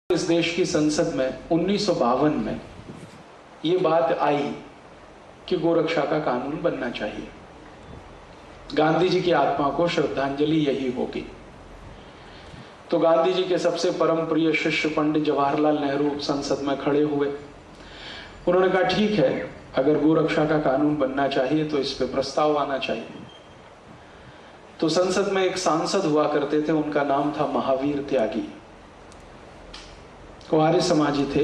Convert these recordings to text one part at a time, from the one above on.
इस देश की संसद में 1952 में ये बात आई कि गोरक्षा का कानून बनना चाहिए। गांधी जी की आत्मा को श्रद्धांजलि यही होगी। तो गांधी जी के सबसे परम प्रिय शिष्य पंडित जवाहरलाल नेहरू संसद में खड़े हुए। उन्होंने कहा ठीक है, अगर गोरक्षा का कानून बनना चाहिए तो इस पे प्रस्ताव आना चाहिए। तो संसद में एक सांसद हुआ करते थे, उनका नाम था महावीर त्यागी। वो आर्य समाजी थे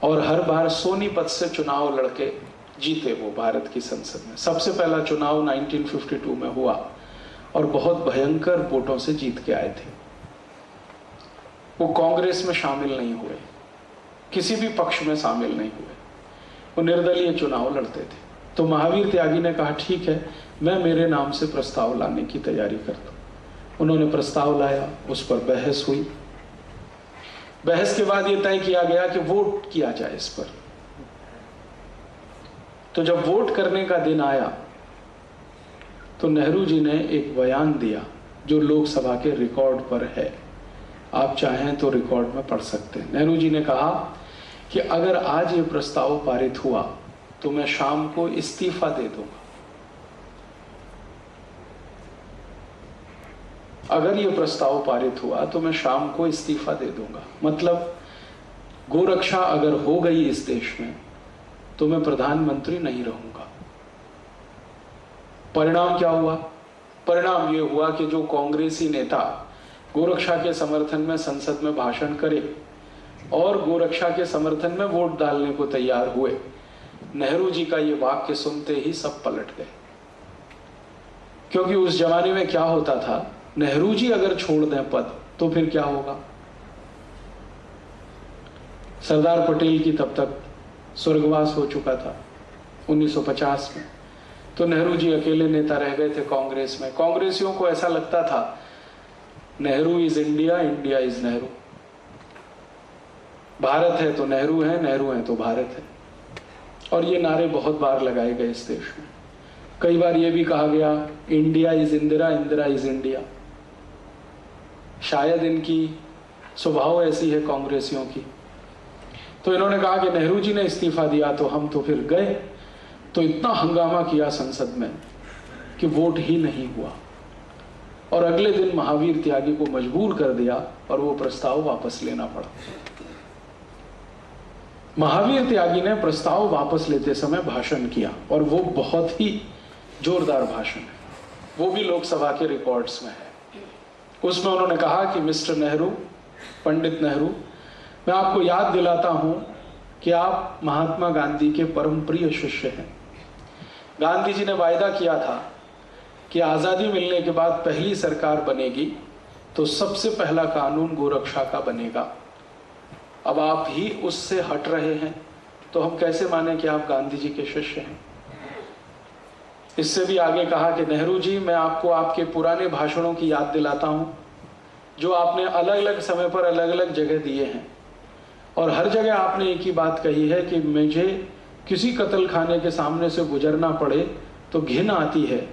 और हर बार सोनीपत से चुनाव लड़के जीते वो भारत की संसद में। सबसे पहला चुनाव 1952 में हुआ और बहुत भयंकर वोटों से जीत के आए थे। वो कांग्रेस में शामिल नहीं हुए, किसी भी पक्ष में शामिल नहीं हुए, वो निर्दलीय चुनाव लड़ते थे। तो महावीर त्यागी ने कहा ठीक है, मैं मेरे नाम से प्रस्ताव लाने की तैयारी करता हूं। उन्होंने प्रस्ताव लाया, उस पर बहस हुई। बहस के बाद यह तय किया गया कि वोट किया जाए इस पर। तो जब वोट करने का दिन आया तो नेहरू जी ने एक बयान दिया जो लोकसभा के रिकॉर्ड पर है। आप चाहें तो रिकॉर्ड में पढ़ सकते हैं। नेहरू जी ने कहा कि अगर आज ये प्रस्ताव पारित हुआ तो मैं शाम को इस्तीफा दे दूंगा। अगर ये प्रस्ताव पारित हुआ तो मैं शाम को इस्तीफा दे दूंगा। मतलब गोरक्षा अगर हो गई इस देश में तो मैं प्रधानमंत्री नहीं रहूंगा। परिणाम क्या हुआ? परिणाम यह हुआ कि जो कांग्रेसी नेता गोरक्षा के समर्थन में संसद में भाषण करे और गोरक्षा के समर्थन में वोट डालने को तैयार हुए, नेहरू जी का यह वाक्य सुनते ही सब पलट गए। क्योंकि उस जमाने में क्या होता था, नेहरू जी अगर छोड़ दें पद तो फिर क्या होगा? सरदार पटेल की तब तक स्वर्गवास हो चुका था 1950 में। तो नेहरू जी अकेले नेता रह गए थे कांग्रेस में। कांग्रेसियों को ऐसा लगता था Nehru is India, India is Nehru. Bharat है तो नेहरू है, नेहरू है तो भारत है। और ये नारे बहुत बार लगाए गए इस देश में। कई बार यह भी कहा गया India is Indira, Indira is India. शायद इनकी स्वभाव ऐसी है कांग्रेसियों की। तो इन्होंने कहा कि नेहरू जी ने इस्तीफा दिया तो हम तो फिर गए। तो इतना हंगामा किया संसद में कि वोट ही नहीं हुआ और अगले दिन महावीर त्यागी को मजबूर कर दिया और वो प्रस्ताव वापस लेना पड़ा। महावीर त्यागी ने प्रस्ताव वापस लेते समय भाषण किया और वो बहुत ही जोरदार भाषण है, वो भी लोकसभा के रिकॉर्ड्स में है। उसमें उन्होंने कहा कि मिस्टर नेहरू, पंडित नेहरू, मैं आपको याद दिलाता हूं कि आप महात्मा गांधी के परम प्रिय शिष्य हैं। गांधी जी ने वायदा किया था कि आजादी मिलने के बाद पहली सरकार बनेगी तो सबसे पहला कानून गोरक्षा का बनेगा। अब आप ही उससे हट रहे हैं तो हम कैसे माने कि आप गांधी जी के शिष्य हैं? इससे भी आगे कहा कि नेहरू जी, मैं आपको आपके पुराने भाषणों की याद दिलाता हूं जो आपने अलग अलग समय पर अलग अलग जगह दिए हैं और हर जगह आपने एक ही बात कही है कि मुझे किसी कत्ल खाने के सामने से गुजरना पड़े तो घिन आती है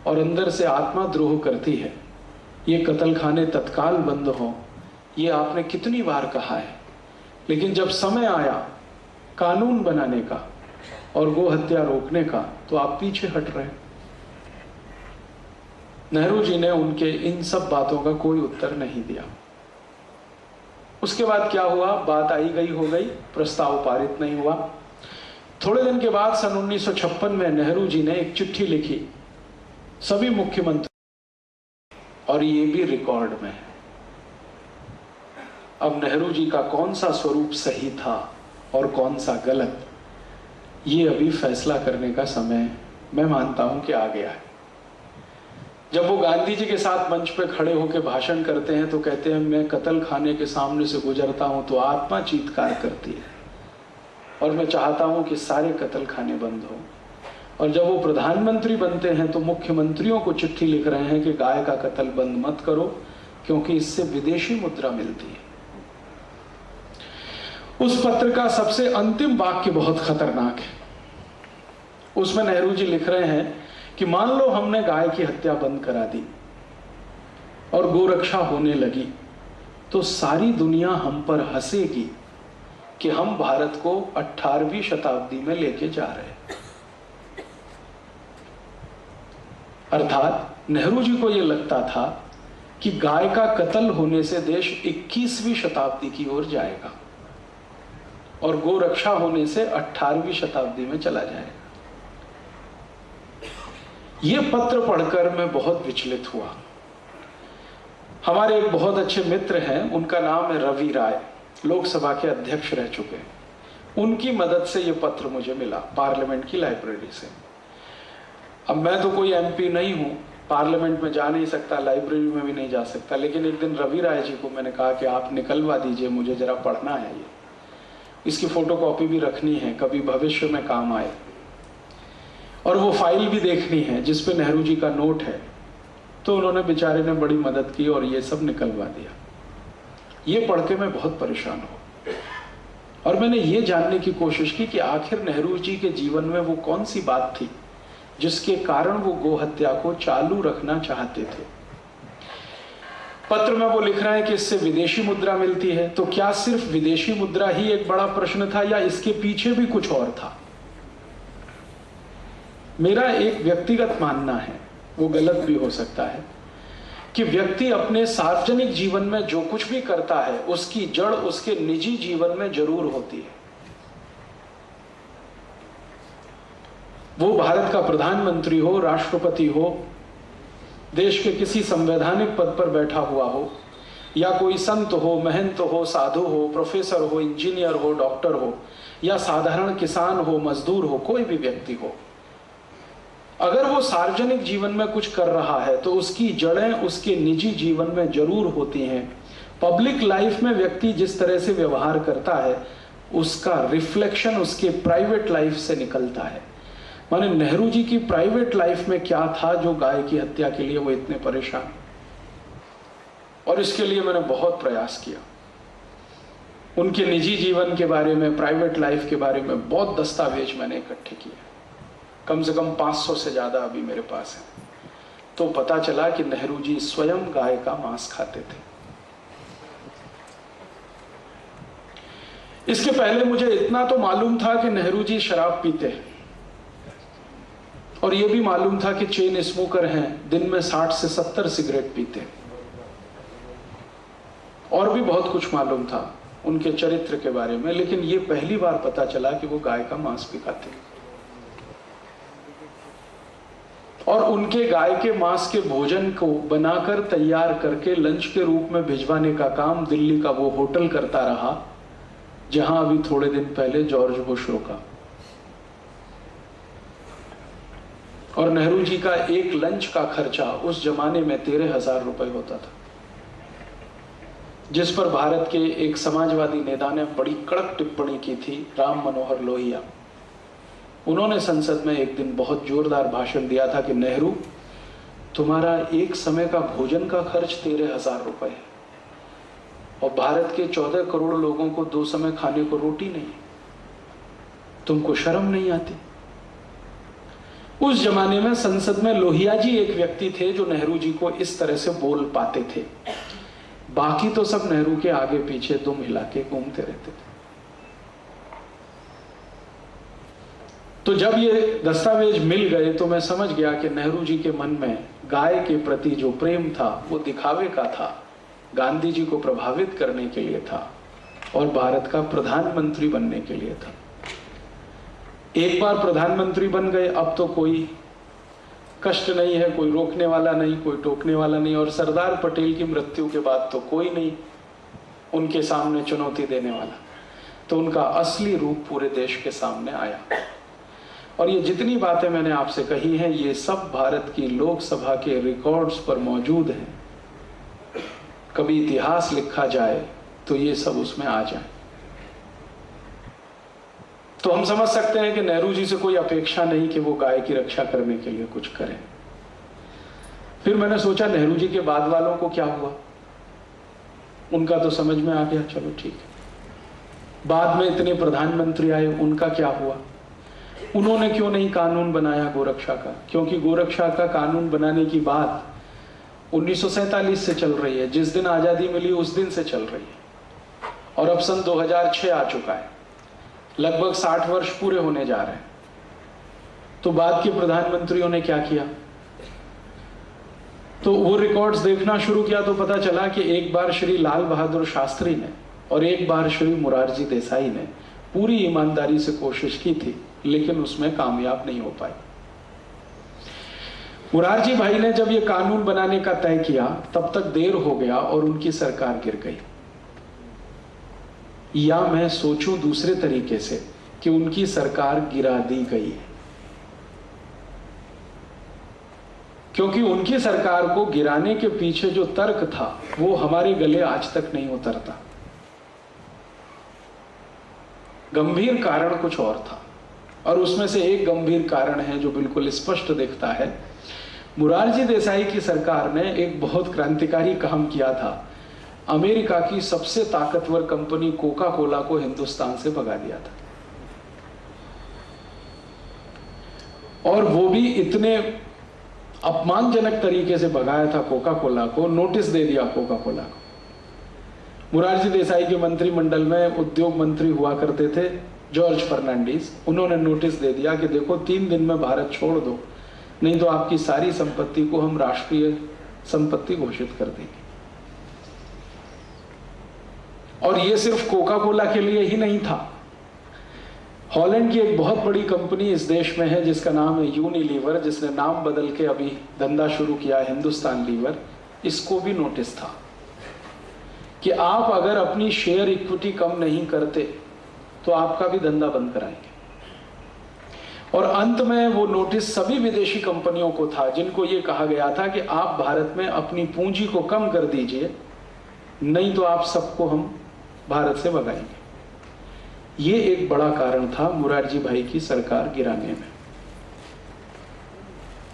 और अंदर से आत्मा द्रोह करती है। ये कत्ल खाने तत्काल बंद हो, ये आपने कितनी बार कहा है। लेकिन जब समय आया कानून बनाने का और गो हत्या रोकने का तो आप पीछे हट रहे हैं। नेहरू जी ने उनके इन सब बातों का कोई उत्तर नहीं दिया। उसके बाद क्या हुआ? बात आई गई हो गई, प्रस्ताव पारित नहीं हुआ। थोड़े दिन के बाद सन 1956 में नेहरू जी ने एक चिट्ठी लिखी सभी मुख्यमंत्री और ये भी रिकॉर्ड में है। अब नेहरू जी का कौन सा स्वरूप सही था और कौन सा गलत, ये अभी फैसला करने का समय मैं मानता हूं कि आ गया है। जब वो गांधी जी के साथ मंच पे खड़े होकर भाषण करते हैं तो कहते हैं मैं कत्ल खाने के सामने से गुजरता हूं तो आत्मा चीत्कार करती है और मैं चाहता हूं कि सारे कत्ल खाने बंद हो। और जब वो प्रधानमंत्री बनते हैं तो मुख्यमंत्रियों को चिट्ठी लिख रहे हैं कि गाय का कत्ल बंद मत करो क्योंकि इससे विदेशी मुद्रा मिलती है। उस पत्र का सबसे अंतिम वाक्य बहुत खतरनाक है। उसमें नेहरू जी लिख रहे हैं कि मान लो हमने गाय की हत्या बंद करा दी और गोरक्षा होने लगी तो सारी दुनिया हम पर हंसेगी कि हम भारत को 18वीं शताब्दी में लेके जा रहे हैं। अर्थात नेहरू जी को यह लगता था कि गाय का कत्ल होने से देश 21वीं शताब्दी की ओर जाएगा और गोरक्षा होने से 18वीं शताब्दी में चला जाएगा। यह पत्र पढ़कर मैं बहुत विचलित हुआ। हमारे एक बहुत अच्छे मित्र हैं, उनका नाम है रवि राय, लोकसभा के अध्यक्ष रह चुके हैं। उनकी मदद से यह पत्र मुझे मिला पार्लियामेंट की लाइब्रेरी से। अब मैं तो कोई एमपी नहीं हूं, पार्लियामेंट में जा नहीं सकता, लाइब्रेरी में भी नहीं जा सकता, लेकिन एक दिन रवि राय जी को मैंने कहा कि आप निकलवा दीजिए, मुझे जरा पढ़ना है, ये इसकी फोटोकॉपी भी रखनी है, कभी भविष्य में काम आए, और वो फाइल भी देखनी है जिसपे नेहरू जी का नोट है। तो उन्होंने बेचारे ने बड़ी मदद की और ये सब निकलवा दिया। ये पढ़ के मैं बहुत परेशान हूं और मैंने ये जानने की कोशिश की कि आखिर नेहरू जी के जीवन में वो कौन सी बात थी जिसके कारण वो गोहत्या को चालू रखना चाहते थे। पत्र में वो लिख रहे हैं कि इससे विदेशी मुद्रा मिलती है। तो क्या सिर्फ विदेशी मुद्रा ही एक बड़ा प्रश्न था या इसके पीछे भी कुछ और था? मेरा एक व्यक्तिगत मानना है, वो गलत भी हो सकता है, कि व्यक्ति अपने सार्वजनिक जीवन में जो कुछ भी करता है उसकी जड़ उसके निजी जीवन में जरूर होती है। वो भारत का प्रधानमंत्री हो, राष्ट्रपति हो, देश के किसी संवैधानिक पद पर बैठा हुआ हो, या कोई संत हो, महंत हो, साधु हो, प्रोफेसर हो, इंजीनियर हो, डॉक्टर हो, या साधारण किसान हो, मजदूर हो, कोई भी व्यक्ति हो, अगर वो सार्वजनिक जीवन में कुछ कर रहा है तो उसकी जड़ें उसके निजी जीवन में जरूर होती हैं। पब्लिक लाइफ में व्यक्ति जिस तरह से व्यवहार करता है उसका रिफ्लेक्शन उसके प्राइवेट लाइफ से निकलता है। माने नेहरू जी की प्राइवेट लाइफ में क्या था जो गाय की हत्या के लिए वो इतने परेशान, और इसके लिए मैंने बहुत प्रयास किया। उनके निजी जीवन के बारे में, प्राइवेट लाइफ के बारे में बहुत दस्तावेज मैंने इकट्ठे किए, कम से कम 500 से ज्यादा अभी मेरे पास है। तो पता चला कि नेहरू जी स्वयं गाय का मांस खाते थे। इसके पहले मुझे इतना तो मालूम था कि नेहरू जी शराब पीते हैं, और यह भी मालूम था कि चेन स्मोकर हैं, दिन में 60 से 70 सिगरेट पीते हैं। और भी बहुत कुछ मालूम था उनके चरित्र के बारे में, लेकिन यह पहली बार पता चला कि वो गाय का मांस भी खाते हैं। और उनके गाय के मांस के भोजन को बनाकर तैयार करके लंच के रूप में भिजवाने का काम दिल्ली का वो होटल करता रहा जहां अभी थोड़े दिन पहले जॉर्ज बुश रुका। और नेहरू जी का एक लंच का खर्चा उस जमाने में 13,000 रुपए होता था, जिस पर भारत के एक समाजवादी नेता ने बड़ी कड़क टिप्पणी की थी, राम मनोहर लोहिया। उन्होंने संसद में एक दिन बहुत जोरदार भाषण दिया था कि नेहरू, तुम्हारा एक समय का भोजन का खर्च 13,000 रुपए है और भारत के 14 करोड़ लोगों को 2 समय खाने को रोटी नहीं, तुमको शर्म नहीं आती? उस जमाने में संसद में लोहिया जी एक व्यक्ति थे जो नेहरू जी को इस तरह से बोल पाते थे। बाकी तो सब नेहरू के आगे पीछे दुम हिला के घूमते रहते थे। तो जब ये दस्तावेज मिल गए तो मैं समझ गया कि नेहरू जी के मन में गाय के प्रति जो प्रेम था वो दिखावे का था, गांधी जी को प्रभावित करने के लिए था और भारत का प्रधानमंत्री बनने के लिए था। एक बार प्रधानमंत्री बन गए, अब तो कोई कष्ट नहीं है, कोई रोकने वाला नहीं, कोई टोकने वाला नहीं, और सरदार पटेल की मृत्यु के बाद तो कोई नहीं उनके सामने चुनौती देने वाला। तो उनका असली रूप पूरे देश के सामने आया। और ये जितनी बातें मैंने आपसे कही हैं ये सब भारत की लोकसभा के रिकॉर्ड्स पर मौजूद हैं। कभी इतिहास लिखा जाए तो ये सब उसमें आ जाए। तो हम समझ सकते हैं कि नेहरू जी से कोई अपेक्षा नहीं कि वो गाय की रक्षा करने के लिए कुछ करें। फिर मैंने सोचा नेहरू जी के बाद वालों को क्या हुआ, उनका तो समझ में आ गया, चलो ठीक है। बाद में इतने प्रधानमंत्री आए, उनका क्या हुआ? उन्होंने क्यों नहीं कानून बनाया गोरक्षा का? क्योंकि गोरक्षा का कानून बनाने की बात 1947 से चल रही है, जिस दिन आजादी मिली उस दिन से चल रही है, और अब सन 2006 आ चुका है, लगभग 60 वर्ष पूरे होने जा रहे हैं। तो बाद के प्रधानमंत्रियों ने क्या किया? तो वो रिकॉर्ड्स देखना शुरू किया तो पता चला कि एक बार श्री लाल बहादुर शास्त्री ने और एक बार श्री मोरारजी देसाई ने पूरी ईमानदारी से कोशिश की थी, लेकिन उसमें कामयाब नहीं हो पाई। मोरारजी भाई ने जब ये कानून बनाने का तय किया तब तक देर हो गया और उनकी सरकार गिर गई। या मैं सोचूं दूसरे तरीके से कि उनकी सरकार गिरा दी गई है, क्योंकि उनकी सरकार को गिराने के पीछे जो तर्क था वो हमारे गले आज तक नहीं उतरता। गंभीर कारण कुछ और था, और उसमें से एक गंभीर कारण है जो बिल्कुल स्पष्ट दिखता है। मोरारजी देसाई की सरकार ने एक बहुत क्रांतिकारी काम किया था। अमेरिका की सबसे ताकतवर कंपनी कोका कोला को हिंदुस्तान से भगा दिया था, और वो भी इतने अपमानजनक तरीके से भगाया था कोका कोला को, नोटिस दे दिया कोका कोला को। मोरारजी देसाई के मंत्रिमंडल में उद्योग मंत्री हुआ करते थे जॉर्ज फर्नांडिस, उन्होंने नोटिस दे दिया कि देखो 3 दिन में भारत छोड़ दो, नहीं तो आपकी सारी संपत्ति को हम राष्ट्रीय संपत्ति घोषित कर देंगे। और ये सिर्फ कोका कोला के लिए ही नहीं था। हॉलैंड की एक बहुत बड़ी कंपनी इस देश में है जिसका नाम है यूनिलीवर, जिसने नाम बदल के अभी धंधा शुरू किया है हिंदुस्तान लीवर। इसको भी नोटिस था कि आप अगर अपनी शेयर इक्विटी कम नहीं करते तो आपका भी धंधा बंद कराएंगे। और अंत में वो नोटिस सभी विदेशी कंपनियों को था जिनको ये कहा गया था कि आप भारत में अपनी पूंजी को कम कर दीजिए, नहीं तो आप सबको हम भारत से भगाएंगे। ये एक बड़ा कारण था मोरारजी भाई की सरकार गिराने में।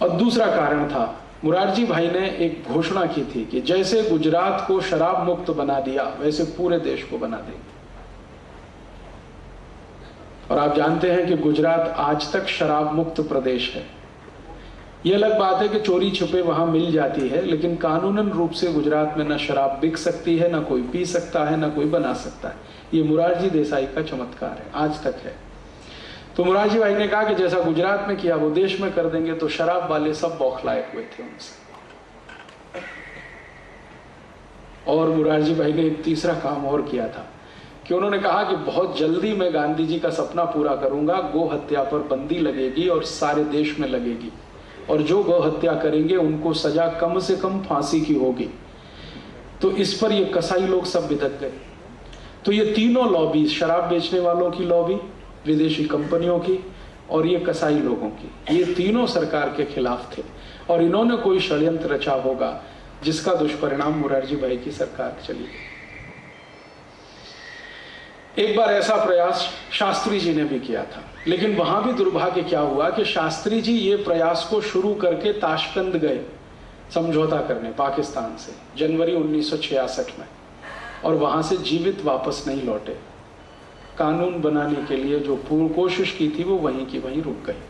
और दूसरा कारण था, मोरारजी भाई ने एक घोषणा की थी कि जैसे गुजरात को शराब मुक्त बना दिया वैसे पूरे देश को बना देंगे। और आप जानते हैं कि गुजरात आज तक शराब मुक्त प्रदेश है। यह अलग बात है कि चोरी छुपे वहां मिल जाती है, लेकिन कानूनन रूप से गुजरात में न शराब बिक सकती है, न कोई पी सकता है, न कोई बना सकता है। ये मोरारजी देसाई का चमत्कार है, आज तक है। तो मोरारजी भाई ने कहा कि जैसा गुजरात में किया वो देश में कर देंगे, तो शराब वाले सब बौखलाए हुए थे उनसे। और मोरारजी भाई ने एक तीसरा काम और किया था कि उन्होंने कहा कि बहुत जल्दी मैं गांधी जी का सपना पूरा करूंगा, गो हत्या पर बंदी लगेगी और सारे देश में लगेगी, और जो गौ हत्या करेंगे उनको सजा कम से कम फांसी की होगी। तो इस पर ये कसाई लोग सब बिदक गए। तो ये तीनों लॉबी, शराब बेचने वालों की लॉबी, विदेशी कंपनियों की और ये कसाई लोगों की, ये तीनों सरकार के खिलाफ थे, और इन्होंने कोई षड्यंत्र रचा होगा जिसका दुष्परिणाम मोरारजी भाई की सरकार चली। एक बार ऐसा प्रयास शास्त्री जी ने भी किया था, लेकिन वहां भी दुर्भाग्य क्या हुआ कि शास्त्री जी ये प्रयास को शुरू करके ताशकंद गए समझौता करने पाकिस्तान से जनवरी 1966 में, और वहां से जीवित वापस नहीं लौटे। कानून बनाने के लिए जो पूर्ण कोशिश की थी वो वहीं की वहीं रुक गई।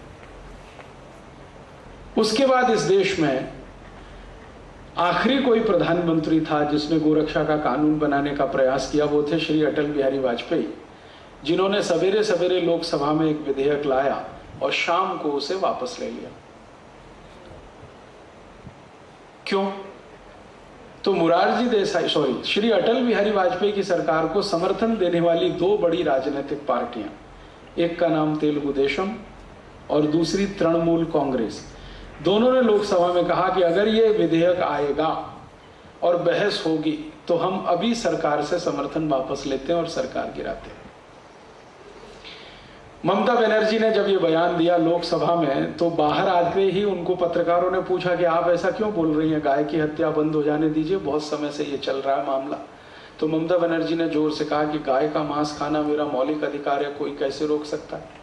उसके बाद इस देश में आखिरी कोई प्रधानमंत्री था जिसने गोरक्षा का कानून बनाने का प्रयास किया, वो थे श्री अटल बिहारी वाजपेयी, जिन्होंने सवेरे सवेरे लोकसभा में एक विधेयक लाया और शाम को उसे वापस ले लिया। क्यों? तो श्री अटल बिहारी वाजपेयी की सरकार को समर्थन देने वाली 2 बड़ी राजनीतिक पार्टियां, एक का नाम तेलुगु देशम और दूसरी तृणमूल कांग्रेस, दोनों ने लोकसभा में कहा कि अगर ये विधेयक आएगा और बहस होगी तो हम अभी सरकार से समर्थन वापस लेते हैं और सरकार गिराते हैं। ममता बनर्जी ने जब ये बयान दिया लोकसभा में, तो बाहर आते ही उनको पत्रकारों ने पूछा कि आप ऐसा क्यों बोल रही हैं, गाय की हत्या बंद हो जाने दीजिए, बहुत समय से ये चल रहा है मामला। तो ममता बनर्जी ने जोर से कहा कि गाय का मांस खाना मेरा मौलिक अधिकार है, कोई कैसे रोक सकता है।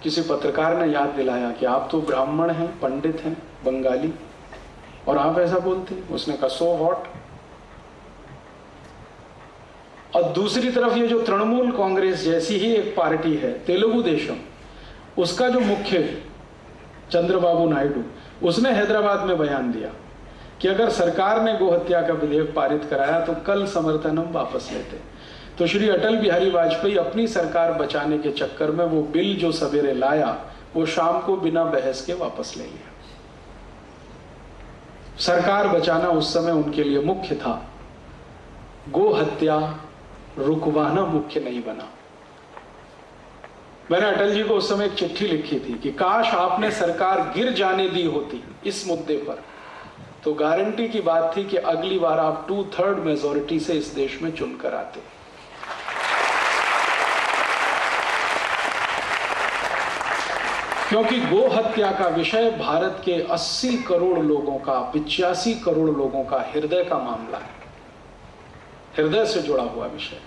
किसी पत्रकार ने याद दिलाया कि आप तो ब्राह्मण हैं, पंडित हैं, बंगाली, और आप ऐसा बोलते हैं। उसने कहा सो व्हाट। और दूसरी तरफ ये जो तृणमूल कांग्रेस जैसी ही एक पार्टी है तेलुगु देशम, उसका जो मुख्य चंद्रबाबू नायडू, उसने हैदराबाद में बयान दिया कि अगर सरकार ने गोहत्या का विधेयक पारित कराया तो कल समर्थन हम वापस लेते। तो श्री अटल बिहारी वाजपेयी अपनी सरकार बचाने के चक्कर में वो बिल जो सवेरे लाया वो शाम को बिना बहस के वापस ले लिया। सरकार बचाना उस समय उनके लिए मुख्य था, गो हत्या रुकवाना मुख्य नहीं बना। मैंने अटल जी को उस समय एक चिट्ठी लिखी थी कि काश आपने सरकार गिर जाने दी होती इस मुद्दे पर, तो गारंटी की बात थी कि अगली बार आप 2/3 मेजॉरिटी से इस देश में चुनकर आते। क्योंकि गो हत्या का विषय भारत के 80 करोड़ लोगों का, 85 करोड़ लोगों का हृदय का मामला है, हृदय से जुड़ा हुआ विषय।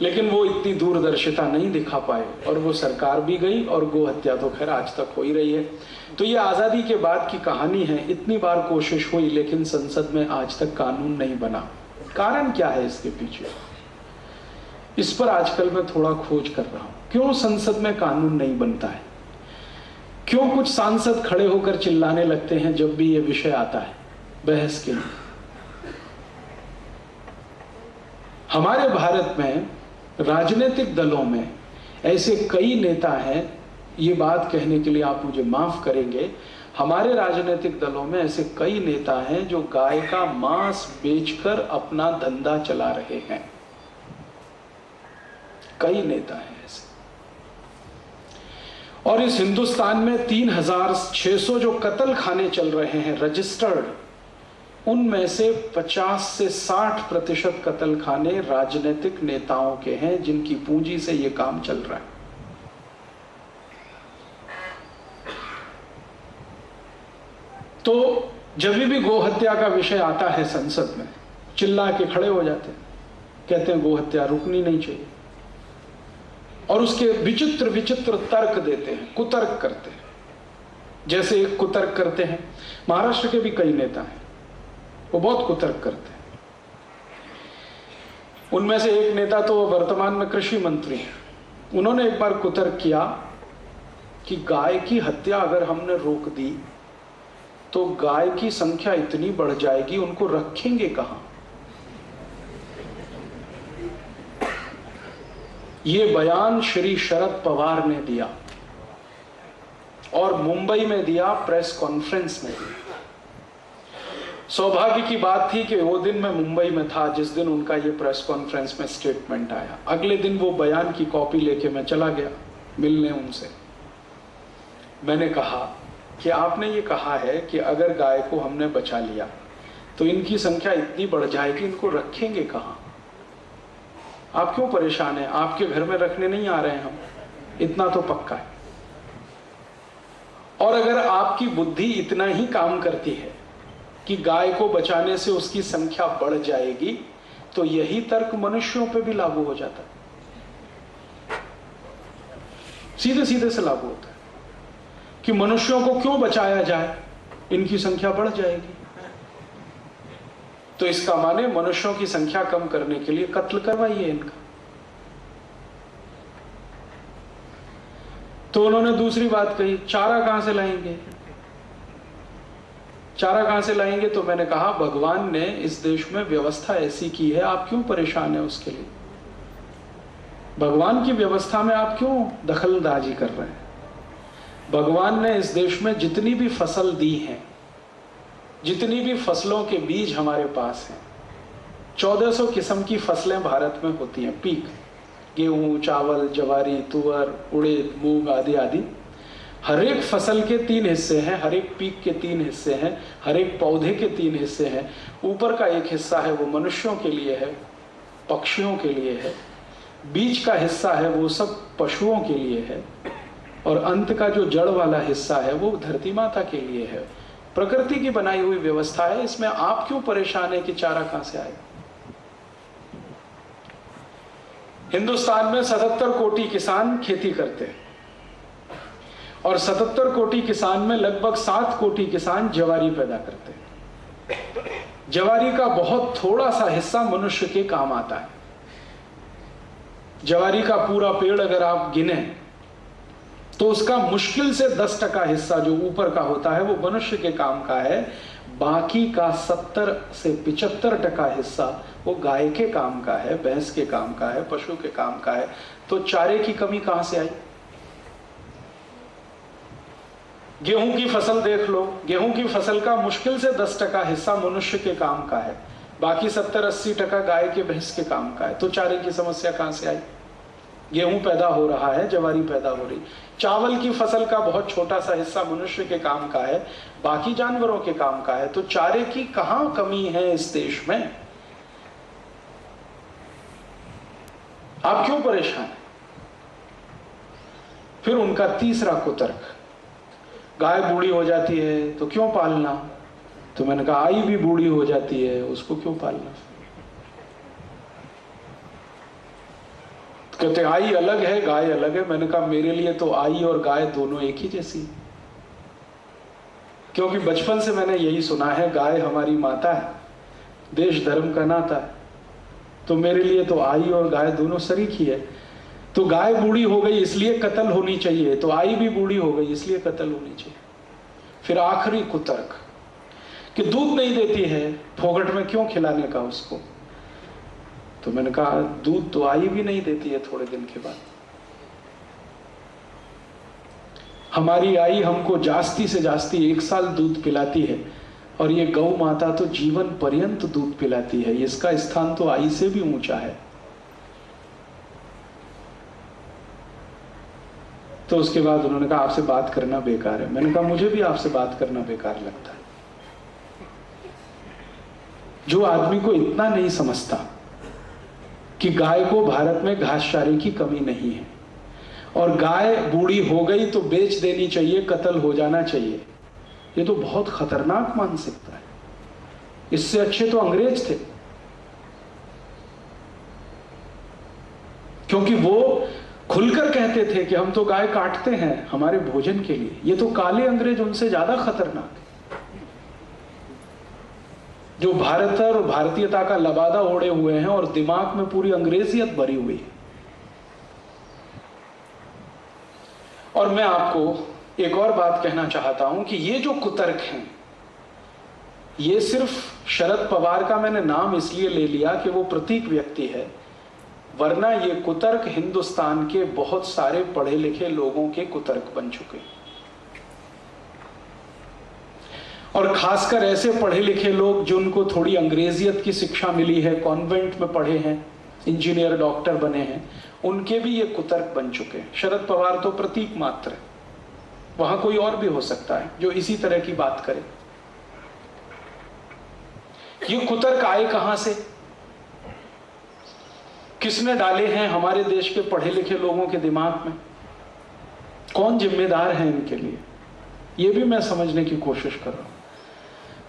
लेकिन वो इतनी दूरदर्शिता नहीं दिखा पाए और वो सरकार भी गई और गो हत्या तो खैर आज तक हो ही रही है। तो ये आजादी के बाद की कहानी है। इतनी बार कोशिश हुई लेकिन संसद में आज तक कानून नहीं बना। कारण क्या है इसके पीछे? इस पर आजकल मैं थोड़ा खोज कर रहा हूं। क्यों संसद में कानून नहीं बनता है? क्यों कुछ सांसद खड़े होकर चिल्लाने लगते हैं जब भी ये विषय आता है बहस के लिए? हमारे भारत में राजनीतिक दलों में ऐसे कई नेता हैं, ये बात कहने के लिए आप मुझे माफ करेंगे, हमारे राजनीतिक दलों में ऐसे कई नेता हैं जो गाय का मांस बेचकर अपना धंधा चला रहे हैं। कई नेता हैं ऐसे। और इस हिंदुस्तान में 3600 जो कत्ल खाने चल रहे हैं रजिस्टर्ड, उनमें से 50 से 60% कत्ल खाने राजनीतिक नेताओं के हैं जिनकी पूंजी से यह काम चल रहा है। तो जब भी गोहत्या का विषय आता है संसद में, चिल्ला के खड़े हो जाते हैं, कहते हैं गोहत्या रुकनी नहीं चाहिए, और उसके विचित्र विचित्र तर्क देते हैं, कुतर्क करते हैं। जैसे एक कुतर्क करते हैं, महाराष्ट्र के भी कई नेता हैं, वो बहुत कुतर्क करते हैं। उनमें से एक नेता तो वर्तमान में कृषि मंत्री हैं। उन्होंने एक बार कुतर्क किया कि गाय की हत्या अगर हमने रोक दी तो गाय की संख्या इतनी बढ़ जाएगी, उनको रखेंगे कहां? ये बयान श्री शरद पवार ने दिया और मुंबई में दिया, प्रेस कॉन्फ्रेंस में दिया। सौभाग्य की बात थी कि वो दिन मैं मुंबई में था जिस दिन उनका ये प्रेस कॉन्फ्रेंस में स्टेटमेंट आया। अगले दिन वो बयान की कॉपी लेके मैं चला गया मिलने उनसे। मैंने कहा कि आपने ये कहा है कि अगर गाय को हमने बचा लिया तो इनकी संख्या इतनी बढ़ जाएगी, इनको रखेंगे कहां? आप क्यों परेशान हैं? आपके घर में रखने नहीं आ रहे हैं हम, इतना तो पक्का है। और अगर आपकी बुद्धि इतना ही काम करती है कि गाय को बचाने से उसकी संख्या बढ़ जाएगी, तो यही तर्क मनुष्यों पे भी लागू हो जाता है, सीधे सीधे से लागू होता है कि मनुष्यों को क्यों बचाया जाए, इनकी संख्या बढ़ जाएगी। तो इसका माने मनुष्यों की संख्या कम करने के लिए कत्ल करवाइए इनका। तो उन्होंने दूसरी बात कही, चारा कहां से लाएंगे? चारा कहां से लाएंगे? तो मैंने कहा भगवान ने इस देश में व्यवस्था ऐसी की है, आप क्यों परेशान हैं उसके लिए? भगवान की व्यवस्था में आप क्यों दखलंदाजी कर रहे हैं? भगवान ने इस देश में जितनी भी फसल दी है, जितनी भी फसलों के बीज हमारे पास हैं, 1400 किस्म की फसलें भारत में होती हैं, पीक, गेहूं, चावल, जवारी, तुअर, उड़द, मूंग आदि आदि। हर एक फसल के 3 हिस्से हैं, हर एक पीक के 3 हिस्से हैं, हर एक पौधे के 3 हिस्से हैं। ऊपर का एक हिस्सा है वो मनुष्यों के लिए है, पक्षियों के लिए है। बीच का हिस्सा है वो सब पशुओं के लिए है, और अंत का जो जड़ वाला हिस्सा है वो धरती माता के लिए है। प्रकृति की बनाई हुई व्यवस्था है, इसमें आप क्यों परेशान है कि चारा कहां से आएगा? हिंदुस्तान में 77 कोटि किसान खेती करते हैं और 77 कोटि किसान में लगभग 7 कोटि किसान जवारी पैदा करते हैं। जवारी का बहुत थोड़ा सा हिस्सा मनुष्य के काम आता है। जवारी का पूरा पेड़ अगर आप गिने तो उसका मुश्किल से 10% हिस्सा जो ऊपर का होता है वो मनुष्य के काम का है, बाकी का 70 से 75% हिस्सा वो गाय के काम का है, भैंस के काम का है, पशु के काम का है। तो चारे की कमी कहां से आई? गेहूं की फसल देख लो, गेहूं की फसल का मुश्किल से 10% हिस्सा मनुष्य के काम का है, बाकी 70-80% गाय के भैंस के काम का है। तो चारे की समस्या कहां से आई? गेहूं पैदा हो रहा है, ज्वारी पैदा हो रही, चावल की फसल का बहुत छोटा सा हिस्सा मनुष्य के काम का है, बाकी जानवरों के काम का है। तो चारे की कहां कमी है इस देश में? आप क्यों परेशान हैं? फिर उनका तीसरा कुतर्क, गाय बूढ़ी हो जाती है तो क्यों पालना? तो मैंने कहा आई भी बूढ़ी हो जाती है, उसको क्यों पालना? कहते आई अलग है, गाय अलग है। मैंने कहा मेरे लिए तो आई और गाय दोनों एक ही जैसी, क्योंकि बचपन से मैंने यही सुना है, गाय हमारी माता है, देश धर्म का नाता है। तो मेरे लिए तो आई और गाय दोनों शरीक ही है। तो गाय बूढ़ी हो गई इसलिए कत्ल होनी चाहिए, तो आई भी बूढ़ी हो गई इसलिए कत्ल होनी चाहिए। फिर आखिरी कुतर्क कि दूध नहीं देती है, फोगट में क्यों खिलाने का उसको? तो मैंने कहा दूध तो आई भी नहीं देती है थोड़े दिन के बाद। हमारी आई हमको जास्ती से जास्ती 1 साल दूध पिलाती है, और ये गौ माता तो जीवन पर्यंत दूध पिलाती है। इसका स्थान तो आई से भी ऊंचा है। तो उसके बाद उन्होंने कहा आपसे बात करना बेकार है। मैंने कहा मुझे भी आपसे बात करना बेकार लगता है। जो आदमी को इतना नहीं समझता कि गाय को भारत में घास चारे की कमी नहीं है, और गाय बूढ़ी हो गई तो बेच देनी चाहिए, कत्ल हो जाना चाहिए, ये तो बहुत खतरनाक मानसिकता है। इससे अच्छे तो अंग्रेज थे, क्योंकि वो खुलकर कहते थे कि हम तो गाय काटते हैं हमारे भोजन के लिए। ये तो काले अंग्रेज उनसे ज्यादा खतरनाक है, जो भारत और भारतीयता का लबादा ओढ़े हुए हैं और दिमाग में पूरी अंग्रेजियत भरी हुई है। और मैं आपको एक और बात कहना चाहता हूं कि ये जो कुतर्क हैं, ये सिर्फ शरद पवार का मैंने नाम इसलिए ले लिया कि वो प्रतीक व्यक्ति है, वरना ये कुतर्क हिंदुस्तान के बहुत सारे पढ़े लिखे लोगों के कुतर्क बन चुके। और खासकर ऐसे पढ़े लिखे लोग जिनको थोड़ी अंग्रेजियत की शिक्षा मिली है, कॉन्वेंट में पढ़े हैं, इंजीनियर डॉक्टर बने हैं, उनके भी ये कुतर्क बन चुके हैं। शरद पवार तो प्रतीक मात्र है, वहां कोई और भी हो सकता है जो इसी तरह की बात करे। ये कुतर्क आए कहां से, किसने डाले हैं हमारे देश के पढ़े लिखे लोगों के दिमाग में? कौन जिम्मेदार है इनके लिए? ये भी मैं समझने की कोशिश कर रहा हूं।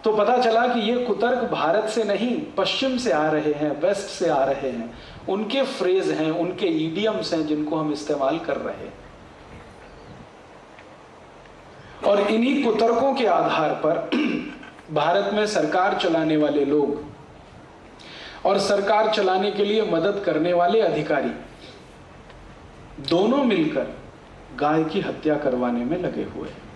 तो पता चला कि ये कुतर्क भारत से नहीं, पश्चिम से आ रहे हैं, वेस्ट से आ रहे हैं। उनके फ्रेज हैं, उनके ईडियम्स हैं जिनको हम इस्तेमाल कर रहे हैं। और इन्हीं कुतर्कों के आधार पर भारत में सरकार चलाने वाले लोग और सरकार चलाने के लिए मदद करने वाले अधिकारी दोनों मिलकर गाय की हत्या करवाने में लगे हुए हैं।